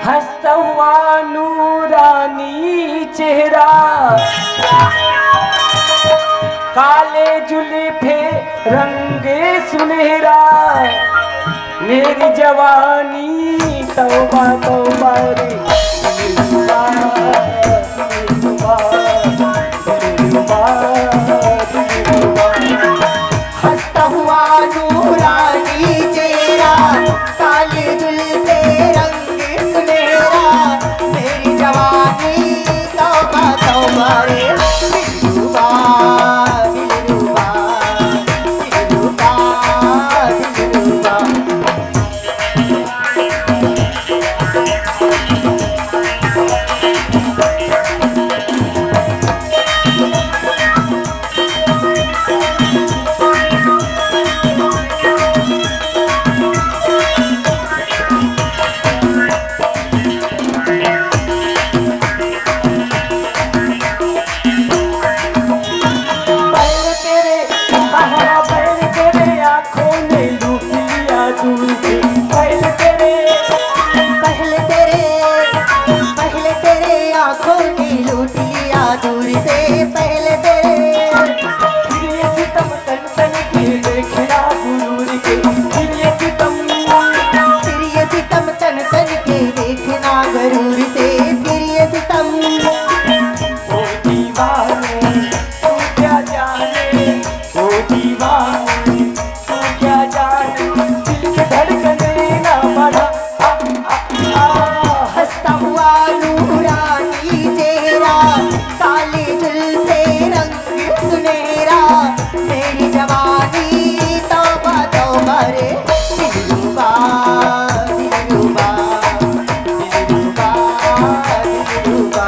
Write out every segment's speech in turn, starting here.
हंसता हुआ नूरानी चेहरा, काले जुल्फे रंगे सुनहरा, मेरी जवानी तौबा तौबा रे दिलरुबा, दिलरुबा, दिलरुबा, दिलरुबा। हंसता हुआ नूरानी चेहरा, काले जुल्फे रंग सुनहरा, मेरी जवानी तौबा तौबा रे दिलरुबा, दिलरुबा, दिलरुबा, दिलरुबा। दूर से पहले तेरे फिर ये सितम तन तन के देखना गुरूर के, फिर ये सितम तन तन के देखना गरूर से, फिर ये सितम। ओ दीवाने तू क्या जाने, ओ दीवाने तू क्या जाने, दिल की धड़कने ना बढ़ा। हंसता हुआ नूरानी चेहरा, काले जुल्फे रंग सुनहरा, मेरी जवानी तौबा तौबा रे दिलरुबा, दिलरुबा, दिलरुबा, दिलरुबा।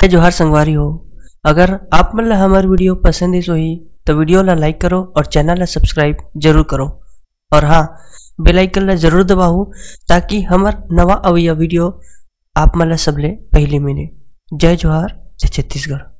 जोहार संगवारी हो। अगर आप मन ला हमार वीडियो पसंद ही तो वीडियो ला लाइक करो और चैनल ला सब्सक्राइब जरूर करो, और हाँ बेल आइकन ला जरूर दबाओ ताकि हमार नवा अवैया वीडियो आप मन ला सबले पहले मिले। जय जोहार, जय छत्तीसगढ़।